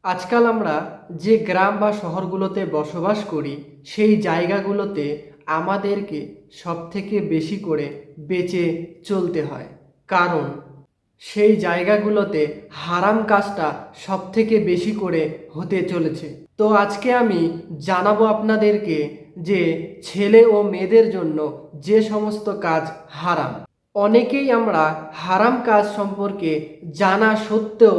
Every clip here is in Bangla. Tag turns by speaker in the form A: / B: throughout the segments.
A: আজকাল আমরা যে গ্রাম বা শহরগুলোতে বসবাস করি সেই জায়গাগুলোতে আমাদেরকে সবথেকে বেশি করে বেঁচে চলতে হয়। কারণ সেই জায়গাগুলোতে হারাম কাজটা সবথেকে বেশি করে হতে চলেছে। তো আজকে আমি জানাবো আপনাদেরকে যে ছেলে ও মেয়েদের জন্য যে সমস্ত কাজ হারাম। অনেকেই আমরা হারাম কাজ সম্পর্কে জানা সত্ত্বেও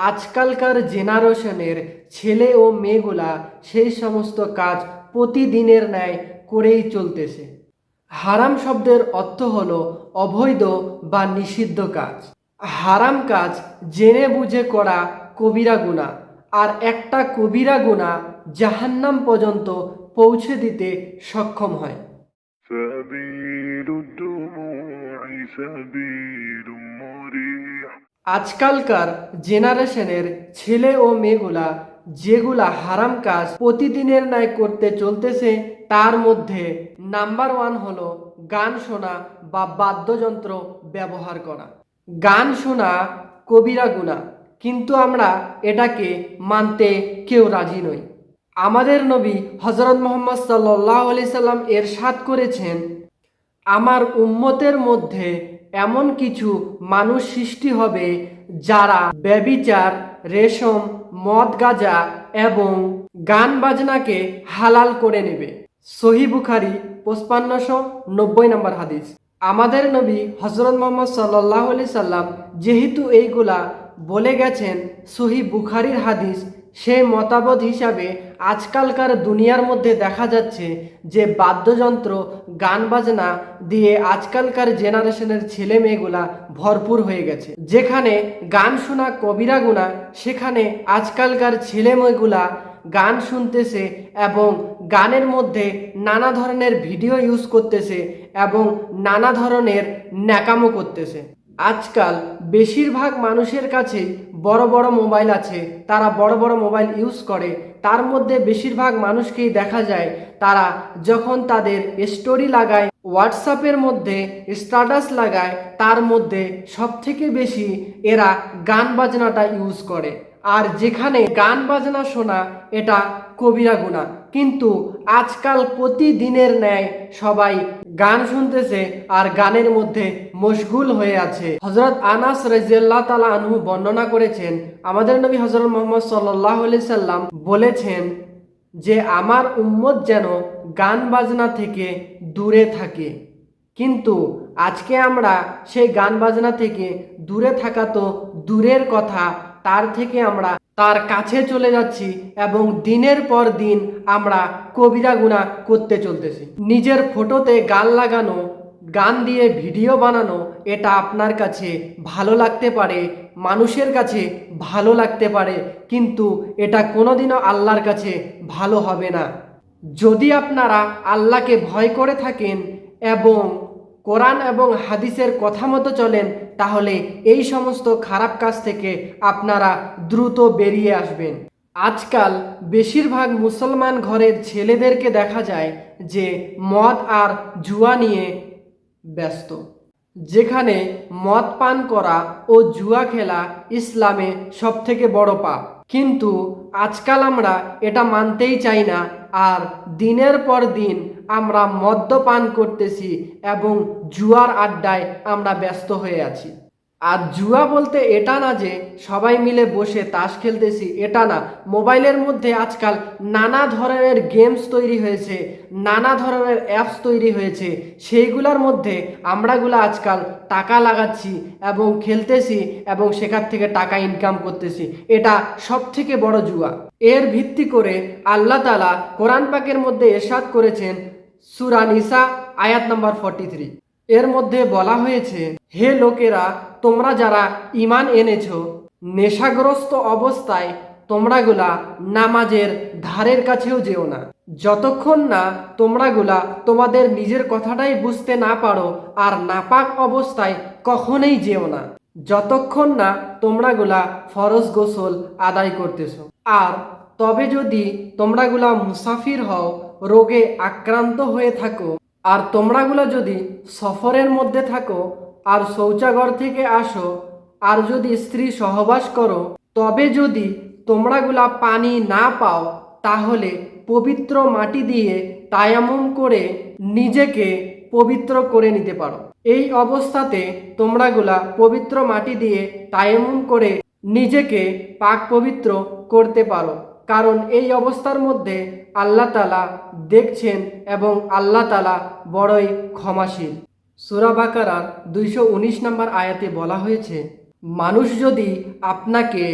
A: আজকালকার জেনারেশনের ছেলে ও মেয়েগুলা সেই সমস্ত কাজ প্রতিদিনের ন্যায় করেই চলতেছে। হারাম শব্দের অর্থ হলো অবৈধ বা নিষিদ্ধ কাজ। হারাম কাজ জেনে বুঝে করা কবিরা গুনাহ, আর একটা কবিরা গুনাহ জাহান্নাম পর্যন্ত পৌঁছে দিতে সক্ষম হয়।
B: سبيل الدموع سبيل مريح
A: আজকালকার জেনারেশনের ছেলে ও মেয়েগুলা যেগুলা হারাম কাজ প্রতিদিনের ন্যায় করতে চলতেছে, তার মধ্যে নাম্বার ওয়ান হলো গান শোনা বা বাদ্যযন্ত্র ব্যবহার করা। গান শোনা কবিরা গুনাহ, কিন্তু আমরা এটাকে মানতে কেউ রাজি নই। আমাদের নবী হজরত মুহাম্মদ সাল্লাল্লাহু আলাইহি সাল্লাম ইরশাদ করেছেন, আমার উম্মতের মধ্যে এমন কিছু মানুষ সৃষ্টি হবে যারা ব্যভিচার, রেশম, মদ, গাঁজা এবং গান বাজনাকে হালাল করে নেবে। সহিহ বুখারী 5590 নম্বর হাদিস। আমাদের নবী হজরত মুহাম্মদ সাল্লাল্লাহু আলাইহি সাল্লাম যেহেতু এইগুলা বলে গেছেন, সহিহ বুখারীর হাদিস, সেই মতামত হিসাবে আজকালকার দুনিয়ার মধ্যে দেখা যাচ্ছে যে বাদ্যযন্ত্র, গান বাজনা দিয়ে আজকালকার জেনারেশনের ছেলে মেয়েগুলা ভরপুর হয়ে গেছে। যেখানে গান শোনা কবিরা গুনাহ, সেখানে আজকালকার ছেলে মেয়েগুলা গান শুনতেছে এবং গানের মধ্যে নানা ধরনের ভিডিও ইউজ করতেছে এবং নানা ধরনের ন্যাকামো করতেছে। আজকাল বেশিরভাগ মানুষের কাছেই বড় বড় মোবাইল আছে, তারা বড় বড় মোবাইল ইউজ করে। তার মধ্যে বেশিরভাগ মানুষকেই দেখা যায় তারা যখন তাদের স্টোরি লাগায়, হোয়াটসঅ্যাপের মধ্যে স্ট্যাটাস লাগায়, তার মধ্যে সবথেকে বেশি এরা গান বাজনাটা ইউজ করে। আর যেখানে গান বাজনা শোনা এটা কবিরা গুনাহ, কিন্তু আজকাল প্রতিদিনের ন্যায় সবাই গান শুনতেছে আর গানের মধ্যে মশগুল হয়ে আছে। হযরত আনাস রাদিয়াল্লাহু তাআলা আনহু বর্ণনা করেছেন, আমাদের নবী হযরত মুহাম্মদ সাল্লাল্লাহু আলাইহি সাল্লাম বলেছেন যে আমার উম্মত যেন গান বাজনা থেকে দূরে থাকে। কিন্তু আজকে আমরা সেই গান বাজনা থেকে দূরে থাকা তো দূরের কথা, তার থেকে আমরা তার কাছে চলে যাচ্ছি এবং দিনের পর দিন আমরা কবিরা গুনাহ করতে চলতেছি। নিজের ফটোতে গান লাগানো, গান দিয়ে ভিডিও বানানো, এটা আপনার কাছে ভালো লাগতে পারে, মানুষের কাছে ভালো লাগতে পারে, কিন্তু এটা কোনোদিনও আল্লাহর কাছে ভালো হবে না। যদি আপনারা আল্লাহকে ভয় করে থাকেন এবং কোরআন এবং হাদিসের কথা মতো চলেন, তাহলে এই সমস্ত খারাপ কাজ থেকে আপনারা দ্রুত বেরিয়ে আসবেন। আজকাল বেশিরভাগ মুসলমান ঘরের ছেলেদেরকে দেখা যায় যে মদ আর জুয়া নিয়ে ব্যস্ত, যেখানে মদ পান করা ও জুয়া খেলা ইসলামে সবথেকে বড় পাপ। কিন্তু আজকাল আমরা এটা মানতেই চাই না, আর দিনের পর দিন আমরা মদ্যপান করতেছি এবং জুয়ার আড্ডায় আমরা ব্যস্ত হয়ে আছি। আর জুয়া বলতে এটা না যে সবাই মিলে বসে তাস খেলতেছি, এটা না। মোবাইলের মধ্যে আজকাল নানা ধরনের গেমস তৈরি হয়েছে, নানা ধরনের অ্যাপস তৈরি হয়েছে, সেইগুলোর মধ্যে আমরাগুলো আজকাল টাকা লাগাচ্ছি এবং খেলতেছি এবং সেখান থেকে টাকা ইনকাম করতেছি। এটা সব থেকে বড় জুয়া। এর ভিত্তি করে আল্লাহ তাআলা কোরআন পাকের মধ্যে ইরশাদ করেছেন, সূরা নিসা আয়াত নাম্বার 43। এর মধ্যে বলা হয়েছে, হে লোকেরা, তোমরা যারা ঈমান এনেছো, নেশাগ্রস্ত অবস্থায় তোমরাগুলা নামাজের ধারের কাছেও যেও না, যতক্ষণ না তোমরাগুলা তোমাদের নিজের কথাটাই বুঝতে না পারো। আর নাপাক অবস্থায় কখনোই যেও না, যতক্ষণ না তোমরাগুলা ফরজ গোসল আদায় করতেছো। আর তবে যদি তোমরাগুলা মুসাফির হও, রোগে আক্রান্ত হয়ে থাকো, আর তোমরাগুলো যদি সফরের মধ্যে থাকো আর শৌচাগার থেকে আসো, আর যদি স্ত্রী সহবাস করো, তবে যদি তোমরাগুলা পানি না পাও তাহলে পবিত্র মাটি দিয়ে তায়াম্মুম করে নিজেকে পবিত্র করে নিতে পারো। এই অবস্থাতে তোমরাগুলা পবিত্র মাটি দিয়ে তায়াম্মুম করে নিজেকে পাক পবিত্র করতে পারো, কারণ এই অবস্থার মধ্যে আল্লাহ তাআলা দেখছেন এবং আল্লাহ তাআলা বড়ই ক্ষমাশীল। সূরা বাকারার 219 নম্বর আয়াতে বলা হয়েছে, মানুষ যদি আপনাকে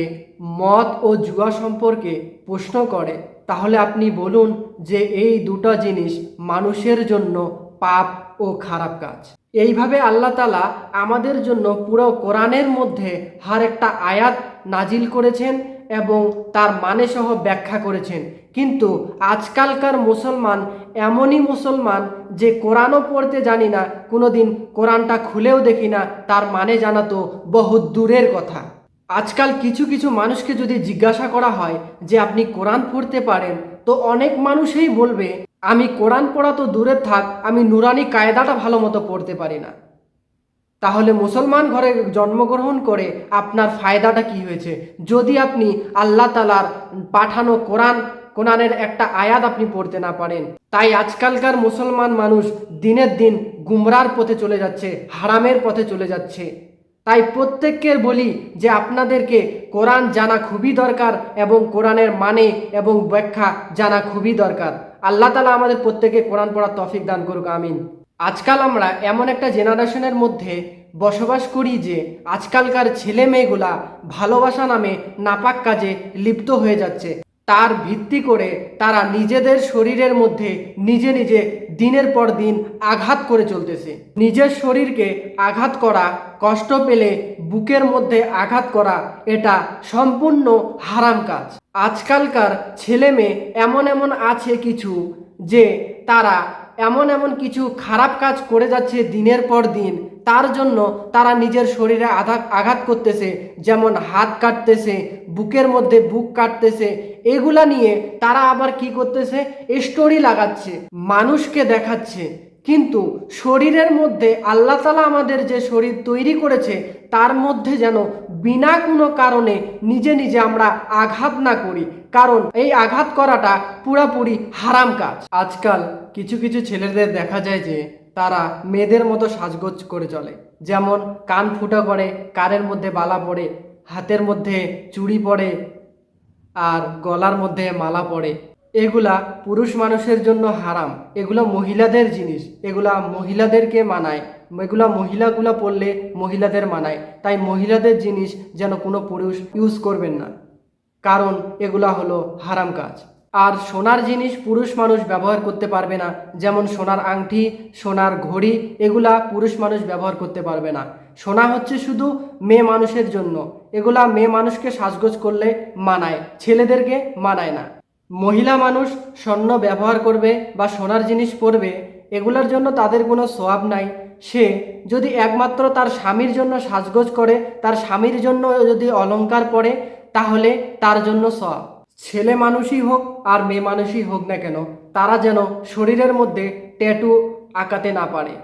A: মদ ও জুয়া সম্পর্কে প্রশ্ন করে তাহলে আপনি বলুন যে এই দুটো জিনিস মানুষের জন্য পাপ ও খারাপ কাজ। এইভাবে আল্লাহ তাআলা আমাদের জন্য পুরো কোরআনের মধ্যে হর একটা আয়াত নাজিল করেছেন এবং তার মানে সহ ব্যাখ্যা করেছেন। কিন্তু আজকালকার মুসলমান এমনই মুসলমান যে কোরআনও পড়তে জানি না, কোনোদিন কোরআনটা খুলেও দেখি না, তার মানে জানা তো বহু দূরের কথা। আজকাল কিছু কিছু মানুষকে যদি জিজ্ঞাসা করা হয় যে আপনি কোরআন পড়তে পারেন, তো অনেক মানুষই বলবে আমি কোরআন পড়া তো দূরে থাক, আমি নুরানি কায়দাটা ভালো মতো পড়তে পারি না। তাহলে মুসলমান ঘরে জন্মগ্রহণ করে আপনার ফায়দাটা কি হয়েছে যদি আপনি আল্লাহ তাআলার পাঠানো কোরআনের একটা আয়াত আপনি পড়তে না পারেন? তাই আজকালকার মুসলমান মানুষ দিনের দিন গুমরার পথে চলে যাচ্ছে, হারামের পথে চলে যাচ্ছে। তাই প্রত্যেককে বলি যে আপনাদেরকে কোরআন জানা খুবই দরকার এবং কোরআনের মানে এবং ব্যাখ্যা জানা খুবই দরকার। আল্লাহ তাআলা আমাদের প্রত্যেককে কোরআন পড়ার তৌফিক দান করুক, আমিন। আজকাল আমরা এমন একটা জেনারেশনের মধ্যে বসবাস করি যে আজকালকার ছেলে মেয়েগুলা ভালোবাসা নামে নাপাক কাজে লিপ্ত হয়ে যাচ্ছে। তার ভিত্তি করে তারা নিজেদের শরীরের মধ্যে নিজে নিজে দিনের পর দিন আঘাত করে চলতেছে। নিজের শরীরকে আঘাত করা, কষ্ট পেলে বুকের মধ্যে আঘাত করা, এটা সম্পূর্ণ হারাম কাজ। আজকালকার ছেলে মেয়ে এমন এমন আছে কিছু যে তারা এমন এমন কিছু খারাপ কাজ করে যাচ্ছে দিনের পর দিন, তার জন্য তারা নিজের শরীরে আঘাত করতেছে, যেমন হাত কাটতেছে, বুকের মধ্যে বুক কাটতেছে। এগুলা নিয়ে তারা আবার কি করতেছে, স্টোরি লাগাচ্ছে, মানুষকে দেখাচ্ছে। কিন্তু শরীরের মধ্যে আল্লাহ তাআলা আমাদের যে শরীর তৈরি করেছে তার মধ্যে যেন বিনা কোনো কারণে নিজে নিজে আমরা আঘাত না করি, কারণ এই আঘাত করাটা পুরাপুরি হারাম কাজ। আজকাল কিছু কিছু ছেলেদের দেখা যায় যে তারা মেয়েদের মতো সাজগোজ করে চলে, যেমন কান ফুটো করে, কানের মধ্যে বালা পড়ে, হাতের মধ্যে চুড়ি পড়ে আর গলার মধ্যে মালা পড়ে। এগুলা পুরুষ মানুষের জন্য হারাম, এগুলো মহিলাদের জিনিস, এগুলা মহিলাদেরকে মানায়, এগুলা মহিলাগুলা পড়লে মহিলাদের মানায়। তাই মহিলাদের জিনিস যেন কোনো পুরুষ ইউজ করবেন না, কারণ এগুলা হলো হারাম কাজ। আর সোনার জিনিস পুরুষ মানুষ ব্যবহার করতে পারবে না, যেমন সোনার আংটি, সোনার ঘড়ি, এগুলা পুরুষ মানুষ ব্যবহার করতে পারবে না। সোনা হচ্ছে শুধু মেয়ে মানুষের জন্য, এগুলা মেয়ে মানুষকে সাজগোজ করলে মানায়, ছেলেদেরকে মানায় না। মহিলা মানুষ স্বর্ণ ব্যবহার করবে বা সোনার জিনিস পরবে, এগুলোর জন্য তাদের কোনো সওয়াব নাই। সে যদি একমাত্র তার স্বামীর জন্য সাজগোজ করে, তার স্বামীর জন্য যদি অলংকার পরে, তাহলে তার জন্য সওয়াব। ছেলে মানুষই হোক আর মেয়ে মানুষই হোক না কেন, তারা যেন শরীরের মধ্যে ট্যাটু আঁকাতে না পারে,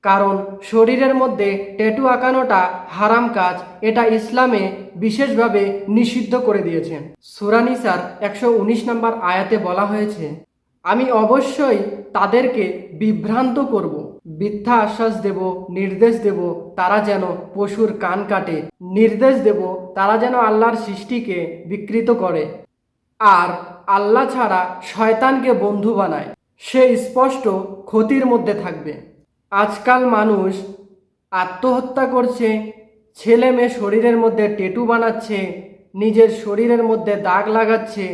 A: কারণ শরীরের মধ্যে ট্যাটু আঁকানোটা হারাম কাজ। এটা ইসলামে বিশেষভাবে নিষিদ্ধ করে দিয়েছেন। সূরা নিসার 119 নম্বর আয়াতে বলা হয়েছে, আমি অবশ্যই তাদেরকে বিভ্রান্ত করব, মিথ্যা আশ্বাস দেব, নির্দেশ দেব তারা যেন পশুর কান কাটে, নির্দেশ দেব তারা যেন আল্লাহর সৃষ্টিকে বিকৃত করে আর আল্লাহ ছাড়া শয়তানকে বন্ধু বানায়, সে স্পষ্ট ক্ষতির মধ্যে থাকবে। আজকাল মানুষ আত্মহত্যা করছে, ছেলে মেয়ে শরীরের মধ্যে ট্যাটু বানাচ্ছে, নিজের শরীরের মধ্যে দাগ লাগাচ্ছে,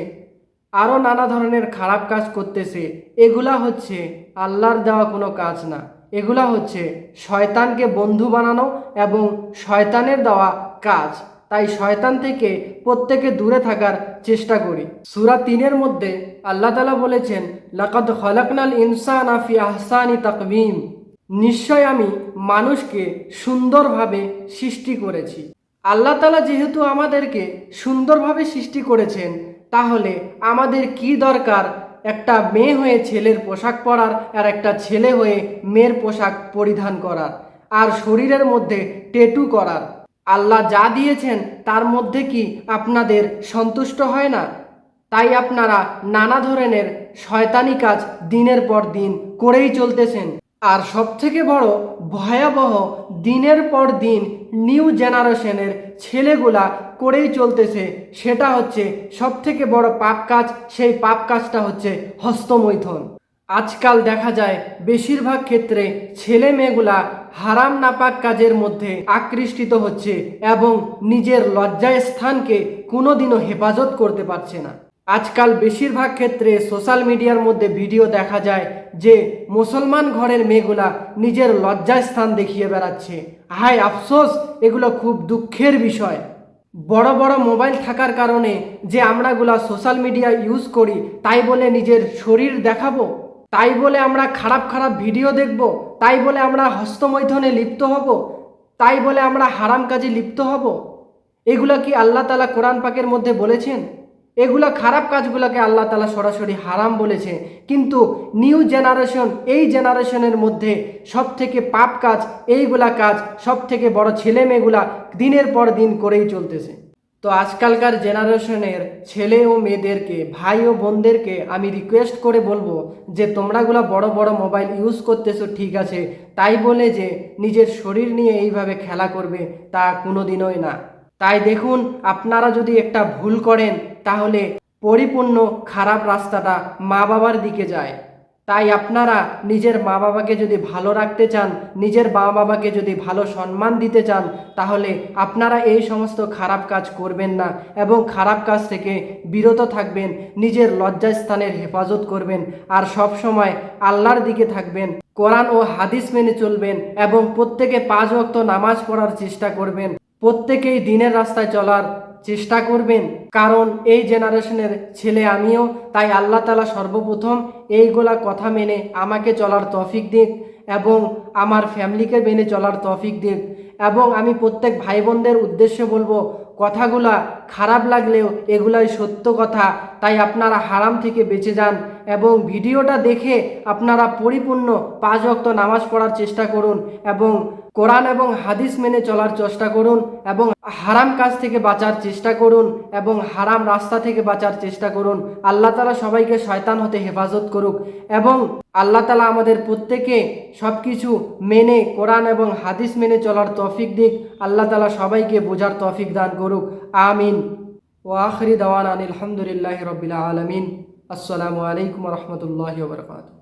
A: আরও নানা ধরনের খারাপ কাজ করতেছে। এগুলা হচ্ছে আল্লাহর দেওয়া কোনো কাজ না, এগুলা হচ্ছে শয়তানকে বন্ধু বানানো এবং শয়তানের দেওয়া কাজ। তাই শয়তান থেকে প্রত্যেকে দূরে থাকার চেষ্টা করি। সূরা 3-এর মধ্যে আল্লাহ তাআলা বলেছেন, লাকাদ খালাকনাল ইনসানা ফি আহসানি তাকওয়িম, নিশ্চয় আমি মানুষকে সুন্দরভাবে সৃষ্টি করেছি। আল্লাহ তাআলা যেহেতু আমাদেরকে সুন্দরভাবে সৃষ্টি করেছেন, তাহলে আমাদের কি দরকার একটা মেয়ে হয়ে ছেলের পোশাক পরার আর একটা ছেলে হয়ে মেয়ের পোশাক পরিধান করার আর শরীরের মধ্যে ট্যাটু করার? আল্লাহ যা দিয়েছেন তার মধ্যে কি আপনাদের সন্তুষ্ট হয় না? তাই আপনারা নানা ধরনের শয়তানি কাজ দিনের পর দিন করেই চলতেছেন। আর সবথেকে বড় ভয়াবহ, দিনের পর দিন নিউ জেনারেশনের ছেলেগুলা করেই চলতেছে, সেটা হচ্ছে সবথেকে বড় পাপ কাজ। সেই পাপ কাজটা হচ্ছে হস্তমৈথুন। আজকাল দেখা যায় বেশিরভাগ ক্ষেত্রে ছেলে মেয়েগুলা হারাম নাপাক কাজের মধ্যে আকৃষ্টিত হচ্ছে এবং নিজের লজ্জায় স্থানকে কোনোদিনও হেফাজত করতে পারছে না। আজকাল বেশিরভাগ ক্ষেত্রে সোশ্যাল মিডিয়ার মধ্যে ভিডিও দেখা যায় যে মুসলমান ঘরের মেয়েগুলা নিজের লজ্জায় স্থান দেখিয়ে বেড়াচ্ছে। হায় আফসোস, এগুলো খুব দুঃখের বিষয়। বড় বড় মোবাইল থাকার কারণে যে আমরাগুলা সোশ্যাল মিডিয়া ইউজ করি, তাই বলে নিজের শরীর দেখাবো? তাই বলে আমরা খারাপ খারাপ ভিডিও দেখব? তাই বলে আমরা হস্তমৈথুনে লিপ্ত হব? তাই বলে আমরা হারাম কাজে লিপ্ত হব? এগুলা কি আল্লাহ তাআলা কোরআন পাকের মধ্যে বলেছেন? এগুলা খারাপ কাজগুলোকে আল্লাহ তাআলা সরাসরি হারাম বলেছে। কিন্তু নিউ জেনারেশন, এই জেনারেশনের মধ্যে সব থেকে পাপ কাজ, এইগুলা কাজ সব থেকে বড় ছেলে মেয়েগুলা দিনের পর দিন করেই চলতেছে। তো আজকালকার জেনারেশনের ছেলে ও মেয়েদেরকে, ভাই ও বোনদেরকে আমি রিকোয়েস্ট করে বলবো যে তোমরাগুলা বড় বড় মোবাইল ইউজ করতেছো ঠিক আছে, তাই বলে যে নিজের শরীর নিয়ে এইভাবে খেলা করবে তা কোনোদিনই না। তাই দেখুন, আপনারা যদি একটা ভুল করেন তাহলে পরিপূর্ণ খারাপ রাস্তাটা মা বাবার দিকে যায়। তাই আপনারা নিজের মা বাবাকে যদি ভালো রাখতে চান, নিজের মা বাবাকে যদি ভালো সম্মান দিতে চান, তাহলে আপনারা এই সমস্ত খারাপ কাজ করবেন না এবং খারাপ কাজ থেকে বিরত থাকবেন, নিজের লজ্জাস্থানের হেফাজত করবেন আর সব সময় আল্লাহর দিকে থাকবেন, কোরআন ও হাদিস মেনে চলবেন এবং প্রত্যেকে 5 ওয়াক্ত নামাজ পড়ার চেষ্টা করবেন, প্রত্যেকেই দিনের রাস্তায় চলার চেষ্টা করবেন। কারণ এই জেনারেশনের ছেলে আমিও, তাই আল্লাহ তাআলা সর্বপ্রথম এইগুলা কথা মেনে আমাকে চলার তৌফিক দিক এবং আমার ফ্যামিলিকে মেনে চলার তৌফিক দিক। এবং আমি প্রত্যেক ভাই বোনদের উদ্দেশ্যে বলবো, কথাগুলা খারাপ লাগলেও এগুলাই সত্য কথা। তাই আপনারা হারাম থেকে বেঁচে যান এবং ভিডিওটা দেখে আপনারা পরিপূর্ণ 5 ওয়াক্ত নামাজ পড়ার চেষ্টা করুন এবং কোরআন এবং হাদিস মেনে চলার চেষ্টা করুন এবং হারাম কাজ থেকে বাঁচার চেষ্টা করুন এবং হারাম রাস্তা থেকে বাঁচার চেষ্টা করুন। আল্লাহ তাআলা সবাইকে শয়তান হতে হেফাজত করুক এবং আল্লাহ তাআলা আমাদের প্রত্যেকে সব কিছু মেনে কোরআন এবং হাদিস মেনে চলার তৌফিক দিক। আল্লাহ তাআলা সবাইকে বোঝার তৌফিক দান করুক, আমিন। ওয়া আখিরি দাওয়ানা আলহামদুলিল্লাহি রাব্বিল আলামিন। আসসালামু আলাইকুম ওয়া রাহমাতুল্লাহি ওয়া বারাকাতুহু।